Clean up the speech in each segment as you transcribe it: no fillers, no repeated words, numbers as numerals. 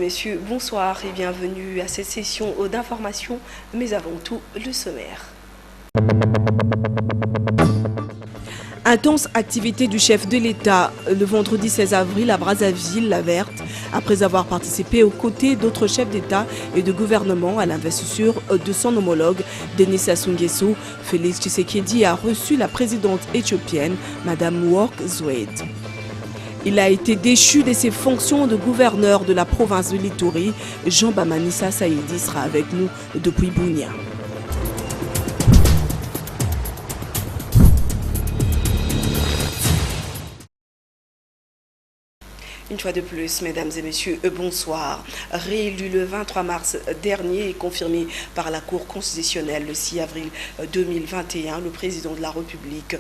messieurs, bonsoir et bienvenue à cette session d'information, mais avant tout, le sommaire. Intense activité du chef de l'État le vendredi 16 avril à Brazzaville, la Verte, après avoir participé aux côtés d'autres chefs d'État et de gouvernement à l'investiture de son homologue Denis Sassou Nguesso. Félix Tshisekedi a reçu la présidente éthiopienne, Madame Work Zewde. Il a été déchu de ses fonctions de gouverneur de la province de l'Ituri. Jean Bamanissa Saïdi sera avec nous depuis Bunia. Une fois de plus, mesdames et messieurs, bonsoir. Réélu le 23 mars dernier et confirmé par la Cour constitutionnelle le 6 avril 2021, le président de la République,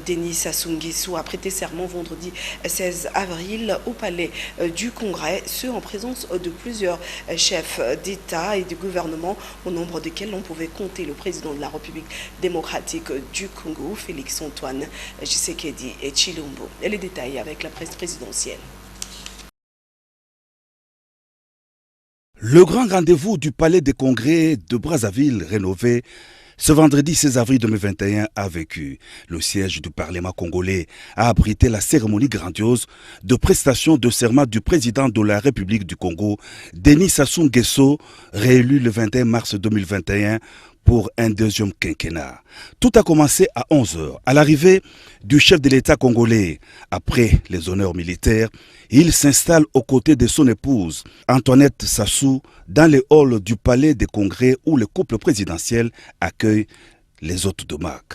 Denis Sassou Nguesso, a prêté serment vendredi 16 avril au Palais du Congrès, ce en présence de plusieurs chefs d'État et de gouvernement, au nombre desquels on pouvait compter le président de la République démocratique du Congo, Félix-Antoine Tshisekedi et Tshilombo. Et les détails avec la presse présidentielle. Le grand rendez-vous du Palais des Congrès de Brazzaville rénové ce vendredi 16 avril 2021 a vécu. Le siège du Parlement congolais a abrité la cérémonie grandiose de prestation de serment du président de la République du Congo, Denis Sassou Nguesso, réélu le 21 mars 2021 pour un deuxième quinquennat. Tout a commencé à 11h. À l'arrivée du chef de l'État congolais, après les honneurs militaires, il s'installe aux côtés de son épouse, Antoinette Sassou, dans les halls du palais des congrès où le couple présidentiel accueille les hôtes de marque.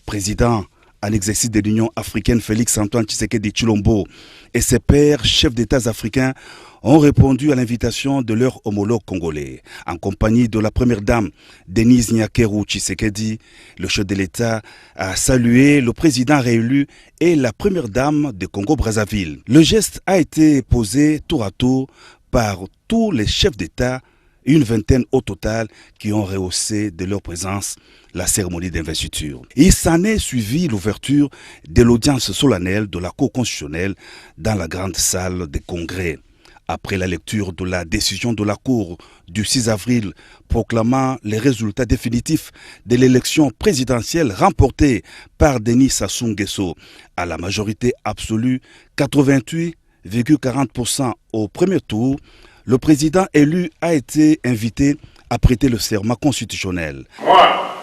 Président en exercice de l'Union africaine Félix-Antoine Tshisekedi Tshilombo et ses pairs chefs d'État africains ont répondu à l'invitation de leur homologue congolais. En compagnie de la première dame Denise Nyakeru Tshisekedi, le chef de l'État a salué le président réélu et la première dame de Congo-Brazzaville. Le geste a été posé tour à tour par tous les chefs d'État, une vingtaine au total, qui ont rehaussé de leur présence la cérémonie d'investiture. Il s'en est suivi l'ouverture de l'audience solennelle de la Cour constitutionnelle dans la grande salle des congrès. Après la lecture de la décision de la Cour du 6 avril proclamant les résultats définitifs de l'élection présidentielle remportée par Denis Sassou Nguesso à la majorité absolue, 88,40% au premier tour, le président élu a été invité à prêter le serment constitutionnel. Moi,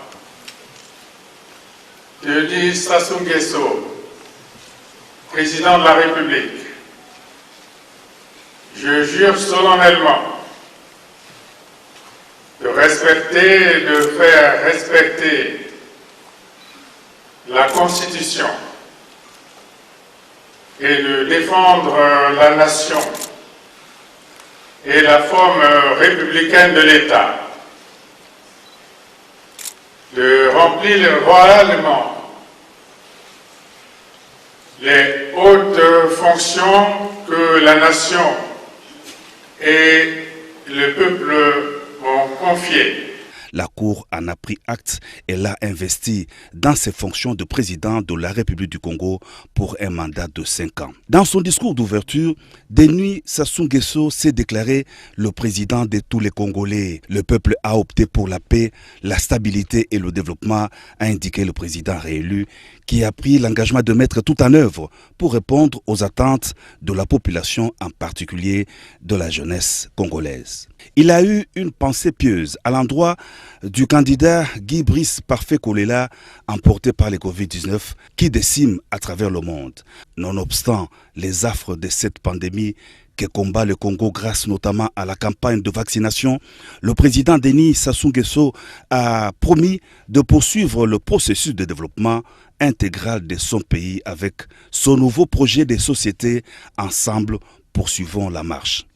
Denis Sassou Nguesso, président de la République, je jure solennellement de respecter et de faire respecter la Constitution et de défendre la nation et la forme républicaine de l'État, de remplir royalement les hautes fonctions que la nation et le peuple m'ont confié. La Cour en a pris acte et l'a investi dans ses fonctions de président de la République du Congo pour un mandat de 5 ans. Dans son discours d'ouverture, Denis Sassou Nguesso s'est déclaré le président de tous les Congolais. Le peuple a opté pour la paix, la stabilité et le développement, a indiqué le président réélu, qui a pris l'engagement de mettre tout en œuvre pour répondre aux attentes de la population, en particulier de la jeunesse congolaise. Il a eu une pensée pieuse à l'endroit du candidat Guy Brice Parfait Kolela, emporté par le Covid-19, qui décime à travers le monde. Nonobstant les affres de cette pandémie que combat le Congo grâce notamment à la campagne de vaccination, le président Denis Sassou Nguesso a promis de poursuivre le processus de développement intégral de son pays avec son nouveau projet de société Ensemble, poursuivons la marche.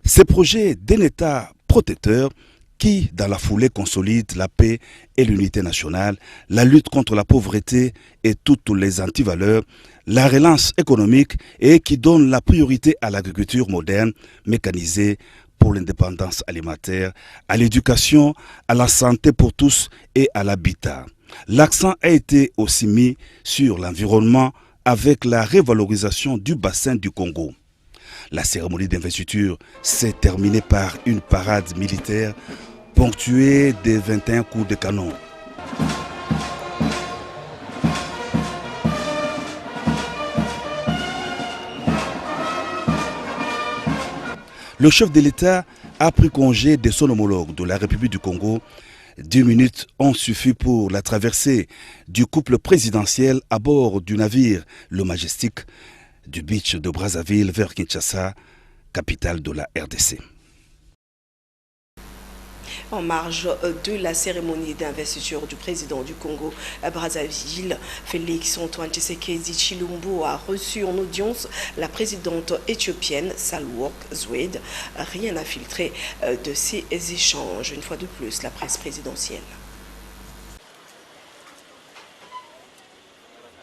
Ces projets d'un État protecteur qui, dans la foulée, consolide la paix et l'unité nationale, la lutte contre la pauvreté et toutes les antivaleurs, la relance économique et qui donne la priorité à l'agriculture moderne, mécanisée pour l'indépendance alimentaire, à l'éducation, à la santé pour tous et à l'habitat. L'accent a été aussi mis sur l'environnement avec la révalorisation du bassin du Congo. La cérémonie d'investiture s'est terminée par une parade militaire ponctuée des 21 coups de canon. Le chef de l'État a pris congé de son homologue de la République du Congo. 10 minutes ont suffi pour la traversée du couple présidentiel à bord du navire Le Majestic du beach de Brazzaville vers Kinshasa, capitale de la RDC. En marge de la cérémonie d'investiture du président du Congo à Brazzaville, Félix Antoine Tshisekedi Tshilombo a reçu en audience la présidente éthiopienne Sahle-Work Zewde. Rien n'a filtré de ces échanges. Une fois de plus, la presse présidentielle.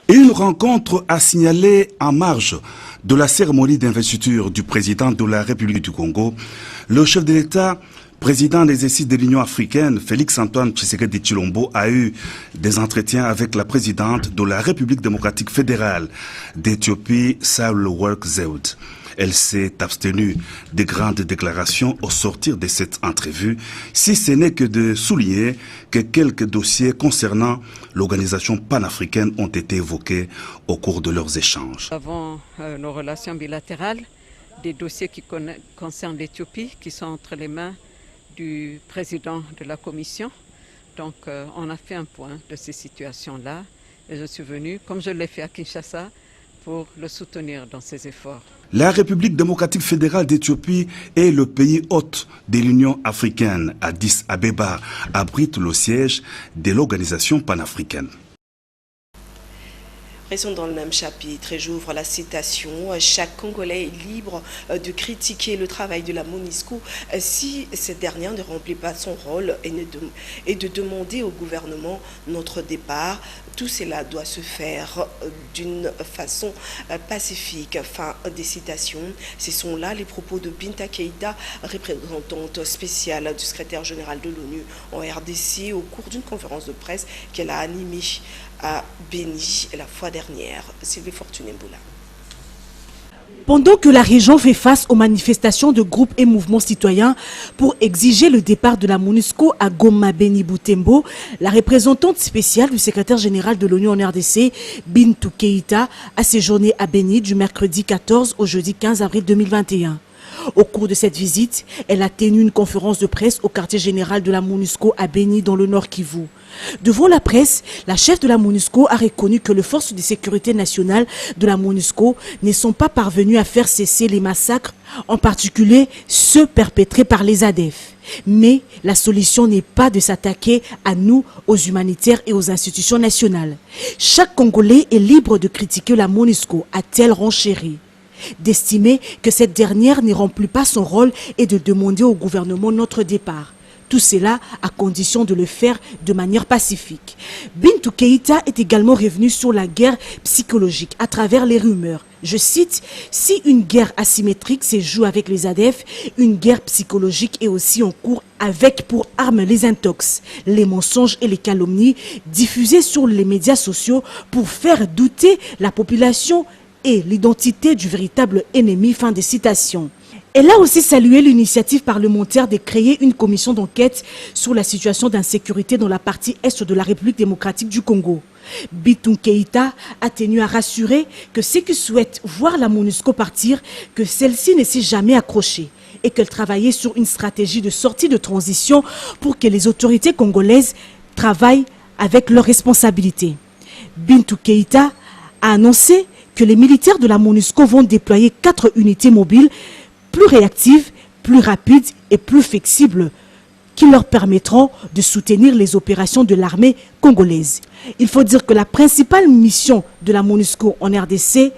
Une rencontre a signalé en marge de la cérémonie d'investiture du président de la République du Congo, le chef de l'État, président des exercices de l'Union africaine, Félix Antoine Tshisekedi Tshilombo, a eu des entretiens avec la présidente de la République démocratique fédérale d'Éthiopie, Sahle-Work Zewde. Elle s'est abstenue de grandes déclarations au sortir de cette entrevue, si ce n'est que de souligner que quelques dossiers concernant l'organisation panafricaine ont été évoqués au cours de leurs échanges. Nous avons nos relations bilatérales, des dossiers qui concernent l'Éthiopie, qui sont entre les mains du président de la Commission. Donc on a fait un point de ces situations-là et je suis venu, comme je l'ai fait à Kinshasa, pour le soutenir dans ses efforts. La République démocratique fédérale d'Éthiopie est le pays hôte de l'Union africaine. Addis Abeba abrite le siège de l'organisation panafricaine. Restons dans le même chapitre et j'ouvre la citation. Chaque Congolais est libre de critiquer le travail de la MONUSCO si cette dernière ne remplit pas son rôle et de demander au gouvernement notre départ. Tout cela doit se faire d'une façon pacifique. Fin des citations. Ce sont là les propos de Binta Keïta, représentante spéciale du secrétaire général de l'ONU en RDC, au cours d'une conférence de presse qu'elle a animée à Béni la fois dernière. Sylvie Fortuné-Mboula. Pendant que la région fait face aux manifestations de groupes et mouvements citoyens pour exiger le départ de la MONUSCO à Goma, Béni, Butembo, la représentante spéciale du secrétaire général de l'ONU en RDC, Bintou Keïta, a séjourné à Béni du mercredi 14 au jeudi 15 avril 2021. Au cours de cette visite, elle a tenu une conférence de presse au quartier général de la MONUSCO à Béni dans le Nord Kivu. Devant la presse, la chef de la MONUSCO a reconnu que les forces de sécurité nationale de la MONUSCO ne sont pas parvenues à faire cesser les massacres, en particulier ceux perpétrés par les ADF. Mais la solution n'est pas de s'attaquer à nous, aux humanitaires et aux institutions nationales. Chaque Congolais est libre de critiquer la MONUSCO, a-t-elle renchéri. D'estimer que cette dernière ne remplit pas son rôle et de demander au gouvernement notre départ. Tout cela à condition de le faire de manière pacifique. Bintou Keïta est également revenu sur la guerre psychologique à travers les rumeurs. Je cite, « Si une guerre asymétrique se joue avec les ADF, une guerre psychologique est aussi en cours avec pour arme les intox, les mensonges et les calomnies diffusés sur les médias sociaux pour faire douter la population et l'identité du véritable ennemi ». Fin de citation. Elle a aussi salué l'initiative parlementaire de créer une commission d'enquête sur la situation d'insécurité dans la partie est de la République démocratique du Congo. Bintou Keïta a tenu à rassurer que ceux qui souhaitent voir la MONUSCO partir, que celle-ci ne s'est jamais accrochée et qu'elle travaillait sur une stratégie de sortie de transition pour que les autorités congolaises travaillent avec leurs responsabilités. Bintou Keïta a annoncé que les militaires de la MONUSCO vont déployer 4 unités mobiles plus réactives, plus rapides et plus flexibles qui leur permettront de soutenir les opérations de l'armée congolaise. Il faut dire que la principale mission de la MONUSCO en RDC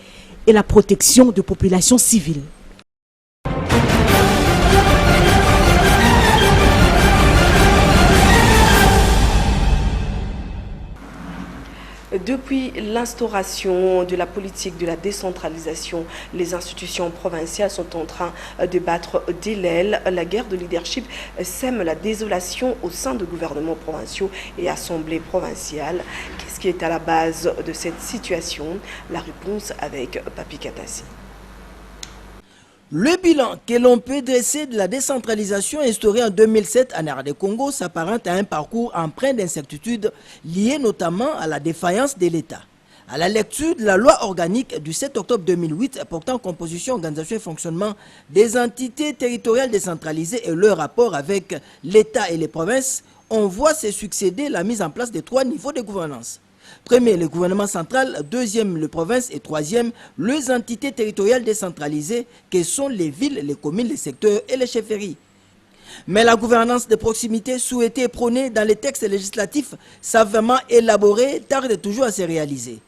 est la protection de populations civiles. Depuis l'instauration de la politique de la décentralisation, les institutions provinciales sont en train de battre des l'aile. La guerre de leadership sème la désolation au sein de gouvernements provinciaux et assemblées provinciales. Qu'est-ce qui est à la base de cette situation? La réponse avec Papi Katassi. Le bilan que l'on peut dresser de la décentralisation instaurée en 2007 en RD Congo s'apparente à un parcours empreint d'incertitudes liées notamment à la défaillance de l'État. À la lecture de la loi organique du 7 octobre 2008 portant composition, organisation et fonctionnement des entités territoriales décentralisées et leur rapport avec l'État et les provinces, on voit se succéder la mise en place de 3 niveaux de gouvernance. Premier, le gouvernement central. Deuxième, les provinces. Et troisième, les entités territoriales décentralisées, que sont les villes, les communes, les secteurs et les chefferies. Mais la gouvernance de proximité souhaitée et prônée dans les textes législatifs, savamment élaborés, tarde toujours à se réaliser.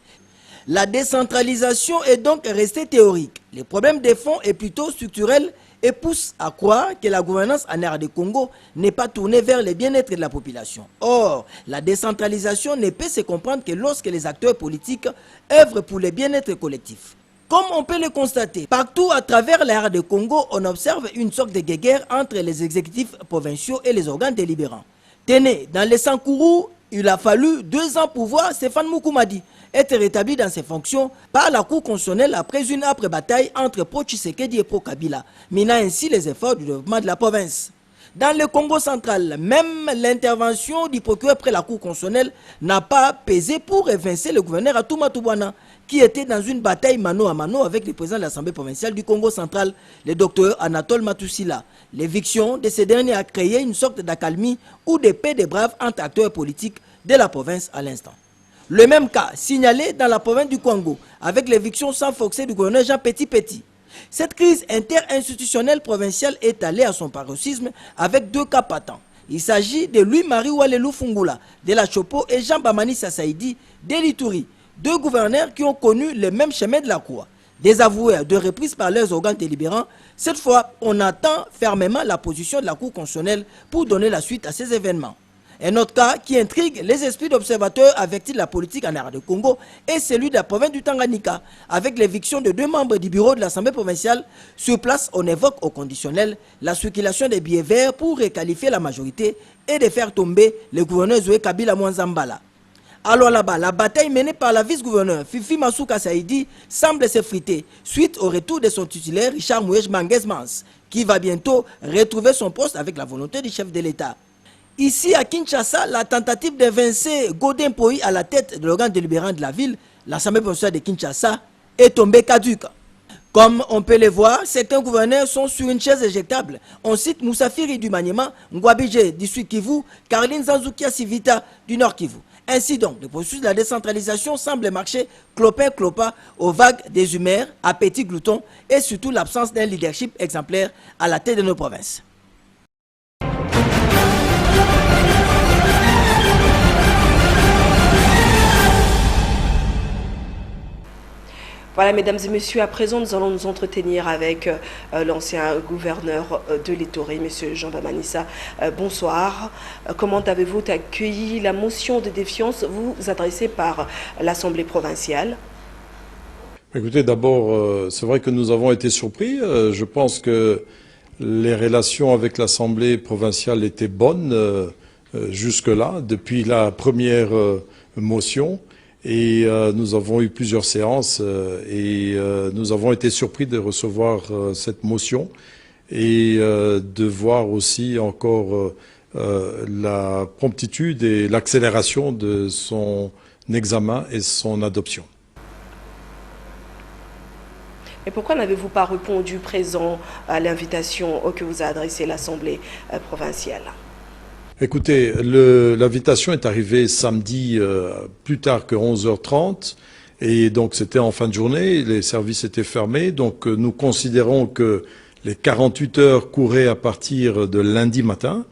La décentralisation est donc restée théorique. Le problème de fond est plutôt structurel et pousse à croire que la gouvernance en RD Congo n'est pas tournée vers le bien-être de la population. Or, la décentralisation ne peut se comprendre que lorsque les acteurs politiques œuvrent pour le bien-être collectif. Comme on peut le constater, partout à travers la RD Congo, on observe une sorte de guéguerre entre les exécutifs provinciaux et les organes délibérants. Tenez, dans les Sankourou, il a fallu 2 ans pour voir Stéphane Moukoumadi être rétabli dans ses fonctions par la Cour constitutionnelle après une âpre bataille entre pro-Tshisekedi et pro-Kabila, minant ainsi les efforts du développement de la province. Dans le Congo central, même l'intervention du procureur près la Cour constitutionnelle n'a pas pesé pour évincer le gouverneur Atouma Toubouana, qui était dans une bataille mano à mano avec le président de l'Assemblée provinciale du Congo central, le docteur Anatole Matussila. L'éviction de ces derniers a créé une sorte d'accalmie ou de paix des braves entre acteurs politiques de la province à l'instant. Le même cas signalé dans la province du Congo avec l'éviction sans forcer du gouverneur Jean Petit. Cette crise interinstitutionnelle provinciale est allée à son paroxysme avec 2 cas patents. Il s'agit de Louis-Marie Oualelou Fungula de la Chopo et Jean Bamani Sassaïdi de l'Ituri, 2 gouverneurs qui ont connu le même chemin de la croix. Désavoués de reprise par leurs organes délibérants, cette fois on attend fermement la position de la Cour constitutionnelle pour donner la suite à ces événements. Un autre cas qui intrigue les esprits d'observateurs avertis de la politique en RD Congo est celui de la province du Tanganyika. Avec l'éviction de 2 membres du bureau de l'Assemblée provinciale, sur place on évoque au conditionnel la circulation des billets verts pour requalifier la majorité et de faire tomber le gouverneur Zoé Kabila Mwanzambala. Alors là-bas, la bataille menée par la vice-gouverneur Fifi Masuka Saïdi semble s'effriter suite au retour de son titulaire Richard Mouej Manguez-Mans, qui va bientôt retrouver son poste avec la volonté du chef de l'État. Ici à Kinshasa, la tentative d'évincer Godin Poyi à la tête de l'organe délibérant de la ville, l'Assemblée provinciale de Kinshasa, est tombée caduque. Comme on peut le voir, certains gouverneurs sont sur une chaise éjectable. On cite Moussafiri du Maniema, Ngwabidje du Sud Kivu, Caroline Zanzoukia Sivita du Nord Kivu. Ainsi donc, le processus de la décentralisation semble marcher clopin-clopas aux vagues des humeurs, à petits gloutons et surtout l'absence d'un leadership exemplaire à la tête de nos provinces. Voilà, mesdames et messieurs, à présent, nous allons nous entretenir avec l'ancien gouverneur de l'Ituri, M. Jean Bamanissa. Bonsoir. Comment avez-vous accueilli la motion de défiance vous adressée par l'Assemblée provinciale? Écoutez, d'abord, c'est vrai que nous avons été surpris. Je pense que les relations avec l'Assemblée provinciale étaient bonnes jusque-là, depuis la première motion. Et nous avons eu plusieurs séances et nous avons été surpris de recevoir cette motion et de voir aussi encore la promptitude et l'accélération de son examen et son adoption. Et pourquoi n'avez-vous pas répondu présent à l'invitation que vous a adressée l'Assemblée provinciale? Écoutez, l'invitation est arrivée samedi plus tard que 11h30 et donc c'était en fin de journée, les services étaient fermés, donc nous considérons que les 48 heures couraient à partir de lundi matin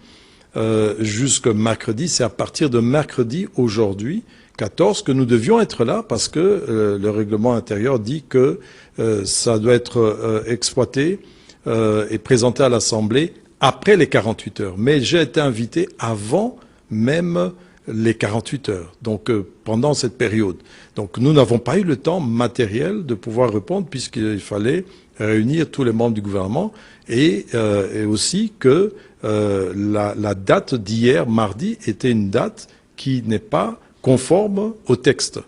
jusqu'à mercredi. C'est à partir de mercredi aujourd'hui, 14, que nous devions être là parce que le règlement intérieur dit que ça doit être exploité et présenté à l'Assemblée après les 48 heures. Mais j'ai été invité avant même les 48 heures, donc pendant cette période. Donc nous n'avons pas eu le temps matériel de pouvoir répondre puisqu'il fallait réunir tous les membres du gouvernement et aussi que la date d'hier, mardi, était une date qui n'est pas conforme au texte.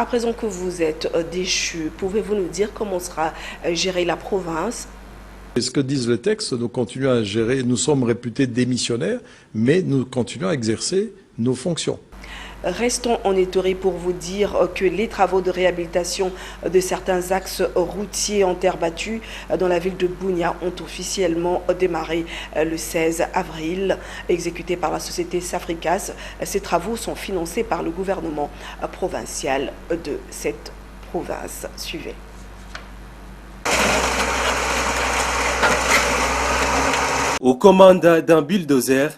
À présent que vous êtes déchu, pouvez-vous nous dire comment sera gérée la province? Et ce que disent les textes, nous continuons à gérer, nous sommes réputés démissionnaires, mais nous continuons à exercer nos fonctions. Restons en Ituri pour vous dire que les travaux de réhabilitation de certains axes routiers en terre battue dans la ville de Bunia ont officiellement démarré le 16 avril, exécutés par la société Safricas. Ces travaux sont financés par le gouvernement provincial de cette province. Suivez. Aux commandes d'un bulldozer,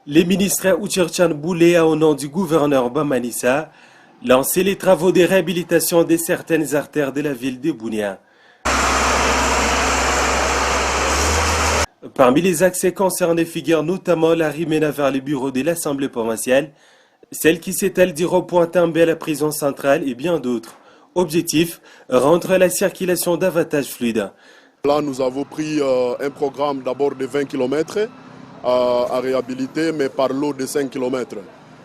les ministres Ucherchan Boulea, au nom du gouverneur Bamanissa, lancé les travaux de réhabilitation de certaines artères de la ville de Bunia. Parmi les axes concernés figure notamment la Rimena vers le bureau de l'Assemblée provinciale, celle qui s'étale du rond-point També à la prison centrale et bien d'autres. Objectif, rendre la circulation davantage fluide. Là, nous avons pris un programme d'abord de 20 km à réhabiliter, mais par lot de 5 km.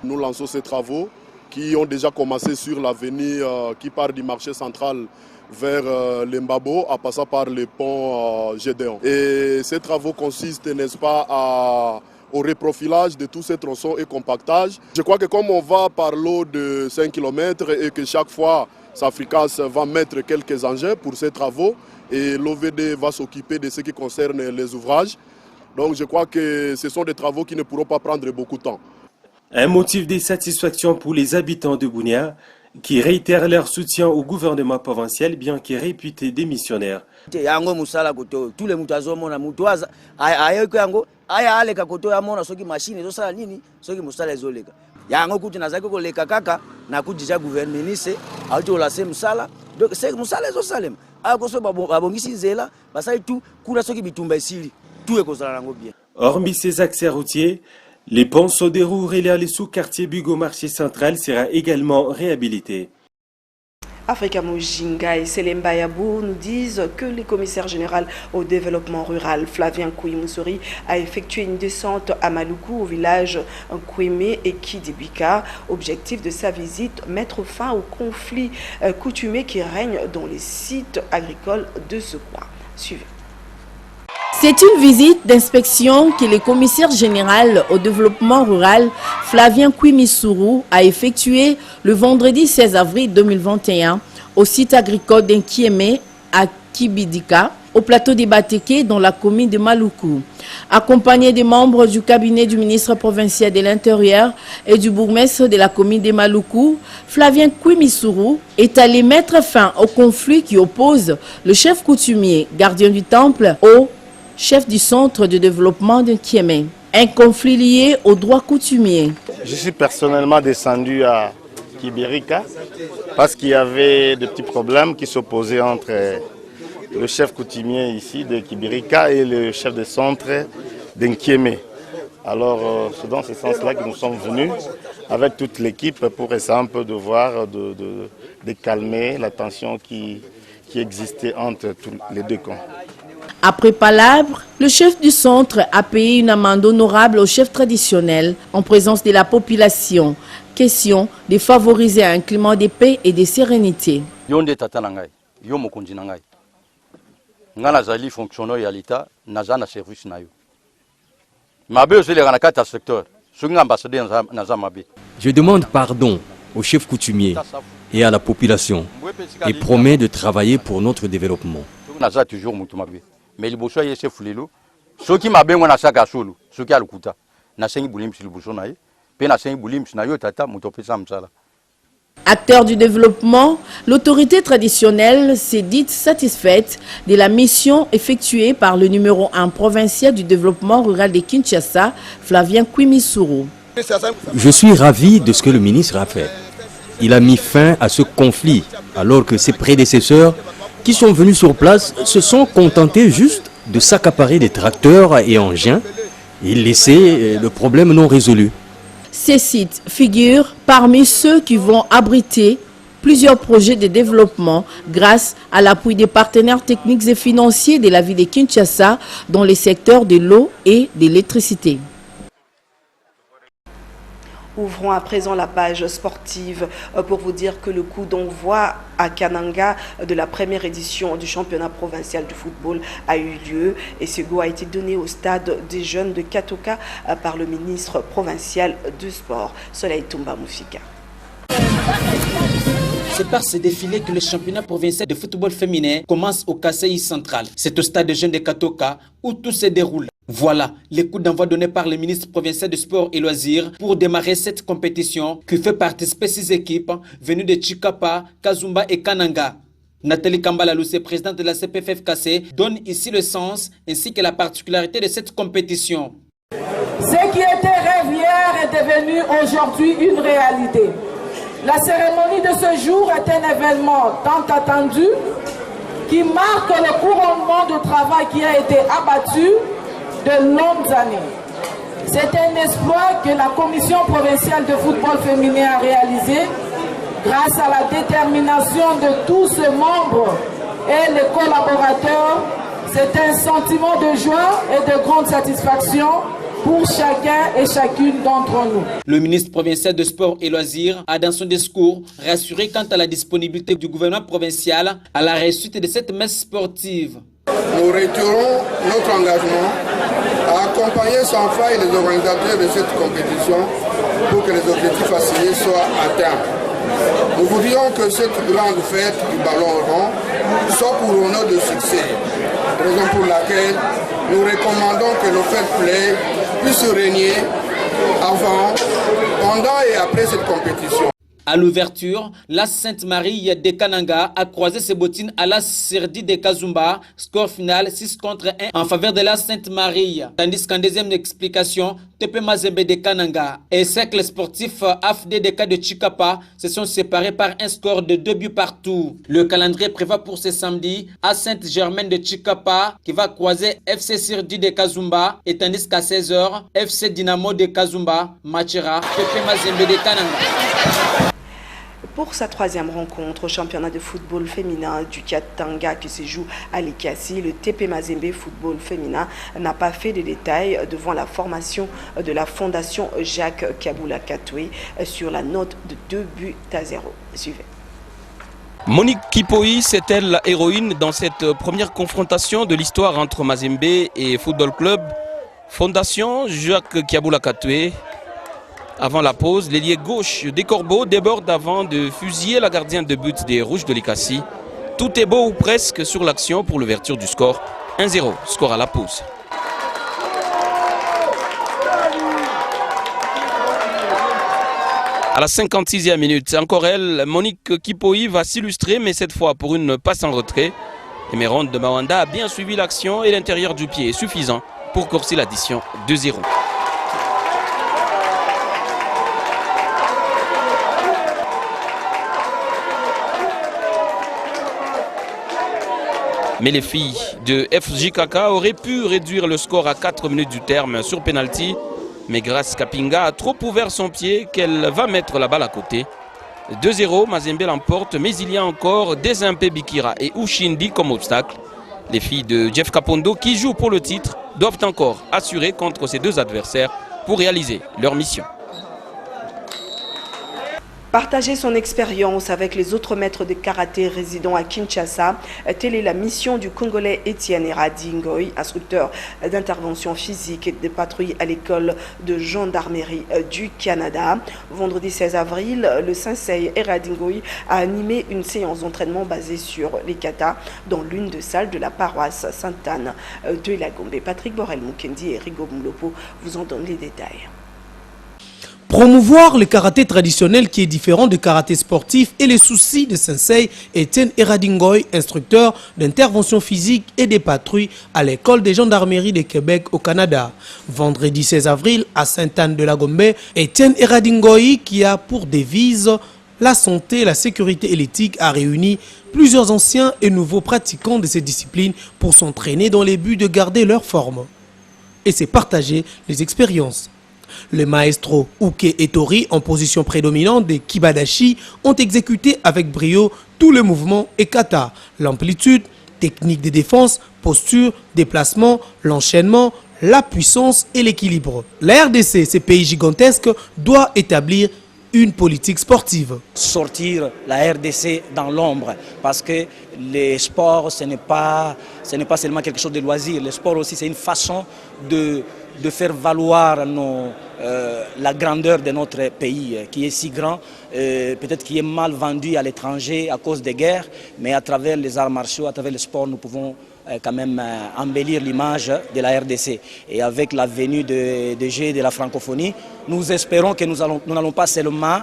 Nous lançons ces travaux qui ont déjà commencé sur l'avenue qui part du marché central vers l'Embabo, en passant par le pont Gédéon. Et ces travaux consistent, n'est-ce pas, au reprofilage de tous ces tronçons et compactage. Je crois que comme on va par lot de 5 km et que chaque fois, Safricas va mettre quelques engins pour ces travaux, et l'OVD va s'occuper de ce qui concerne les ouvrages. Donc je crois que ce sont des travaux qui ne pourront pas prendre beaucoup de temps. Un motif de satisfaction pour les habitants de Bunia qui réitèrent leur soutien au gouvernement provincial bien qu'il est réputé démissionnaire. Tous les yango kuti nazaki koleka kaka na kujija gouvernement auto la sem sala donc c'est musala zo salem akoso babongisi nzela basali tout kuna soki bitumba isili tout ekozala nango bien. Hormis ces accès routiers, les ponts Sodérou reliant les sous-quartiers Bugo marché central sera également réhabilité. Africa Mujinga et Selemba Yabou nous disent que le commissaire général au développement rural, Flavien Kouimoussori, a effectué une descente à Maluku, au village Kouimé et Kidibika. Objectif de sa visite, mettre fin au conflit coutumier qui règne dans les sites agricoles de ce coin. Suivez. C'est une visite d'inspection que le commissaire général au développement rural, Flavien Kouimoussori, a effectuée le vendredi 16 avril 2021 au site agricole d'Nkieme à Kibidika, au plateau des Bateke dans la commune de Maluku. Accompagné des membres du cabinet du ministre provincial de l'Intérieur et du bourgmestre de la commune de Maluku, Flavien Kouimoussori est allé mettre fin au conflit qui oppose le chef coutumier, gardien du temple, au chef du centre de développement de Nkieme. Un conflit lié aux droits coutumiers. Je suis personnellement descendu à Kibirika parce qu'il y avait des petits problèmes qui s'opposaient entre le chef coutumier ici de Kibirika et le chef de centre de Nkieme. Alors c'est dans ce sens-là que nous sommes venus avec toute l'équipe pour essayer un peu de voir, de calmer la tension qui existait entre tous les deux camps. Après palabre, le chef du centre a payé une amende honorable au chef traditionnel en présence de la population. Question de favoriser un climat de paix et de sérénité. Yonde tata nangai, yo mokonzi nangai. Ngana zali fonctionnaire ya l'État, naza na service na yo. Mabe ozele na kata secteur, sunga ambassadeur naza mabe. Je demande pardon au chef coutumier et à la population et promets de travailler pour notre développement. Naza toujours mutu mabe. Mais liboso ye chef lelo, soki mabengo na saka solo, soki alukuta, na sengi bulim si liboso na ye, pe na sengi bulim si na yo tata muto pesa msala. Acteur du développement, l'autorité traditionnelle s'est dite satisfaite de la mission effectuée par le numéro 1 provincial du développement rural de Kinshasa, Flavien Kouimoussori. Je suis ravi de ce que le ministre a fait. Il a mis fin à ce conflit alors que ses prédécesseurs qui sont venus sur place se sont contentés juste de s'accaparer des tracteurs et engins et laisser le problème non résolu. Ces sites figurent parmi ceux qui vont abriter plusieurs projets de développement grâce à l'appui des partenaires techniques et financiers de la ville de Kinshasa dans les secteurs de l'eau et de l'électricité. Ouvrons à présent la page sportive pour vous dire que le coup d'envoi à Kananga de la première édition du championnat provincial de football a eu lieu et ce go a été donné au stade des jeunes de Katoka par le ministre provincial du sport, Soleil Toumba Moufika. C'est par ce défilé que le championnat provincial de football féminin commence au Kasaï central. C'est au stade des jeunes de Katoka où tout se déroule. Voilà les coups d'envoi donnés par le ministre provincial du sport et loisirs pour démarrer cette compétition qui fait participer 6 équipes venues de Chikapa, Kazumba et Kananga. Nathalie Kambala-Loussé, présidente de la CPFFKC, donne ici le sens ainsi que la particularité de cette compétition. Ce qui était rêve hier est devenu aujourd'hui une réalité. La cérémonie de ce jour est un événement tant attendu qui marque le couronnement de travail qui a été abattu de longues années. C'est un exploit que la Commission provinciale de football féminin a réalisé grâce à la détermination de tous ses membres et les collaborateurs. C'est un sentiment de joie et de grande satisfaction pour chacun et chacune d'entre nous. Le ministre provincial de sport et loisirs a dans son discours rassuré quant à la disponibilité du gouvernement provincial à la réussite de cette messe sportive. Nous retirons notre engagement à accompagner sans faille les organisateurs de cette compétition pour que les objectifs assignés soient atteints. Nous voudrions que cette grande fête du ballon rond soit couronnée de succès, raison pour laquelle nous recommandons que le fair play puisse régner avant, pendant et après cette compétition. À l'ouverture, la Sainte-Marie de Kananga a croisé ses bottines à la Serdi de Kazumba, score final 6-1 en faveur de la Sainte-Marie. Tandis qu'en deuxième explication, Tepe Mazembe de Kananga et cercle sportif AFD de Chikapa se sont séparés par un score de 2 buts partout. Le calendrier prévoit pour ce samedi à Sainte-Germaine de Chikapa qui va croiser FC Serdi de Kazumba et tandis qu'à 16h, FC Dynamo de Kazumba matchera Tepe Mazembe de Kananga. Pour sa 3e rencontre au championnat de football féminin du Katanga qui se joue à Likasi, le TP Mazembe football féminin n'a pas fait de détails devant la formation de la fondation Jacques Kaboula Katoué sur la note de 2-0. Suivez. Monique Kipoi, c'est elle la héroïne dans cette première confrontation de l'histoire entre Mazembe et Football Club. Fondation Jacques Kaboula Katoué. Avant la pause, l'ailier gauche des Corbeaux déborde avant de fusiller la gardienne de but des Rouges de Likasi. Tout est beau ou presque sur l'action pour l'ouverture du score. 1-0, score à la pause. À la 56e minute, encore elle, Monique Kipoi va s'illustrer, mais cette fois pour une passe en retrait. Emeraude de Mawanda a bien suivi l'action et l'intérieur du pied est suffisant pour corser l'addition 2-0. Mais les filles de FJKK auraient pu réduire le score à 4 minutes du terme sur penalty. Mais Grace Kapinga a trop ouvert son pied qu'elle va mettre la balle à côté. 2-0, Mazembe l'emporte, mais il y a encore Desimpe Bikira et Ushindi comme obstacle. Les filles de Jeff Kapondo qui jouent pour le titre doivent encore assurer contre ces deux adversaires pour réaliser leur mission. Partager son expérience avec les autres maîtres de karaté résidant à Kinshasa, telle est la mission du Congolais Etienne Eradingoy, instructeur d'intervention physique et de patrouille à l'école de gendarmerie du Canada. Vendredi 16 avril, le sensei Eradingoy a animé une séance d'entraînement basée sur les katas dans l'une des salles de la paroisse Sainte-Anne de la Gombe. Patrick Borel-Mukendi et Rigo Moulopo vous en donnent les détails. Promouvoir le karaté traditionnel qui est différent du karaté sportif et les soucis de sensei Etienne Eradingoy, instructeur d'intervention physique et des patrouilles à l'école des gendarmeries de Québec au Canada. Vendredi 16 avril à Sainte-Anne-de-la-Gombe, Etienne Eradingoy, qui a pour devise la santé, la sécurité et l'éthique, a réuni plusieurs anciens et nouveaux pratiquants de ces disciplines pour s'entraîner dans les buts de garder leur forme. Et c'est partager les expériences. Les maestros Uke et Tori, en position prédominante des Kibadashi, ont exécuté avec brio tous les mouvements et kata, l'amplitude, technique de défense, posture, déplacement, l'enchaînement, la puissance et l'équilibre. La RDC, ce pays gigantesque, doit établir une politique sportive. Sortir la RDC dans l'ombre, parce que le sport, ce n'est pas seulement quelque chose de loisir. Le sport aussi, c'est une façon de faire valoir la grandeur de notre pays, qui est si grand, peut-être qui est mal vendu à l'étranger à cause des guerres, mais à travers les arts martiaux, à travers le sport, nous pouvons quand même embellir l'image de la RDC. Et avec la venue des Jeux de la francophonie, nous espérons que nous n'allons pas seulement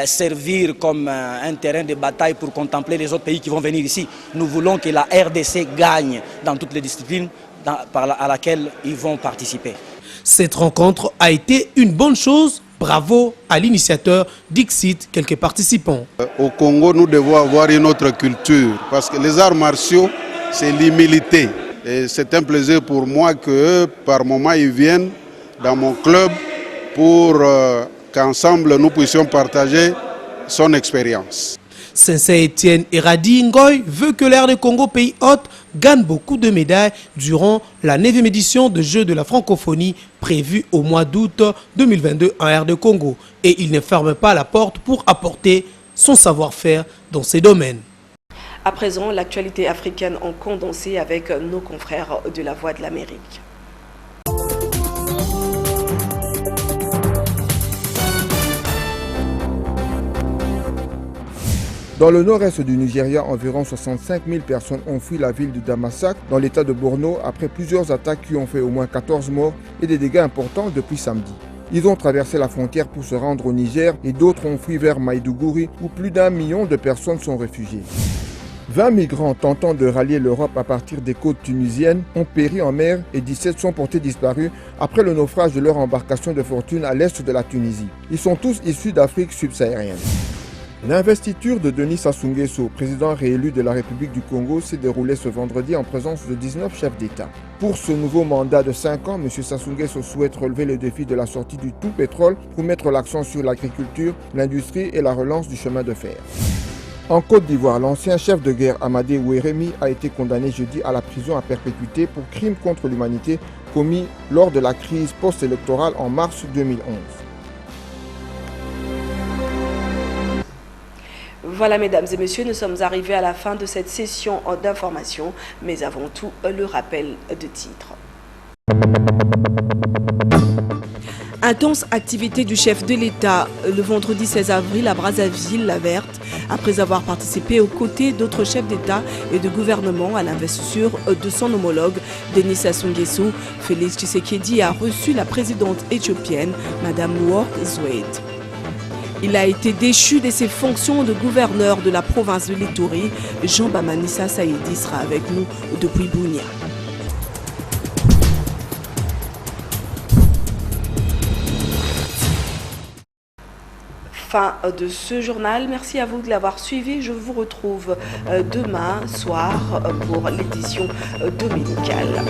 servir comme un terrain de bataille pour contempler les autres pays qui vont venir ici. Nous voulons que la RDC gagne dans toutes les disciplines à laquelle ils vont participer. Cette rencontre a été une bonne chose. Bravo à l'initiateur, Dixit, quelques participants. Au Congo, nous devons avoir une autre culture parce que les arts martiaux, c'est l'humilité. Et c'est un plaisir pour moi que par moment ils viennent dans mon club pour qu'ensemble nous puissions partager son expérience. Sensei Etienne Eradi Ngoy veut que l'Air de Congo, pays hôte, gagne beaucoup de médailles durant la 9e édition des Jeux de la francophonie prévue au mois d'août 2022 en Air de Congo. Et il ne ferme pas la porte pour apporter son savoir-faire dans ces domaines. À présent, l'actualité africaine en condensé avec nos confrères de la Voix de l'Amérique. Dans le nord-est du Nigeria, environ 65 000 personnes ont fui la ville de Damasak dans l'état de Borno après plusieurs attaques qui ont fait au moins 14 morts et des dégâts importants depuis samedi. Ils ont traversé la frontière pour se rendre au Niger et d'autres ont fui vers Maïdougouri où plus d'1 million de personnes sont réfugiées. 20 migrants tentant de rallier l'Europe à partir des côtes tunisiennes ont péri en mer et 17 sont portés disparus après le naufrage de leur embarcation de fortune à l'est de la Tunisie. Ils sont tous issus d'Afrique subsaharienne. L'investiture de Denis Sassou Nguesso, président réélu de la République du Congo, s'est déroulée ce vendredi en présence de 19 chefs d'État. Pour ce nouveau mandat de 5 ans, M. Sassou Nguesso souhaite relever le défi de la sortie du tout pétrole pour mettre l'accent sur l'agriculture, l'industrie et la relance du chemin de fer. En Côte d'Ivoire, l'ancien chef de guerre Amadé Ouérémy a été condamné jeudi à la prison à perpétuité pour crimes contre l'humanité commis lors de la crise post-électorale en mars 2011. Voilà, mesdames et messieurs, nous sommes arrivés à la fin de cette session d'information, mais avant tout, le rappel de titres. Intense activité du chef de l'État le vendredi 16 avril à Brazzaville, la Verte, après avoir participé aux côtés d'autres chefs d'État et de gouvernement à l'investiture de son homologue Denis Sassou Nguesso. Félix Tshisekedi a reçu la présidente éthiopienne, Madame Work Zweit. Il a été déchu de ses fonctions de gouverneur de la province de l'Ituri. Jean Bamanissa Saïdi sera avec nous depuis Bunia. Fin de ce journal. Merci à vous de l'avoir suivi. Je vous retrouve demain soir pour l'édition dominicale.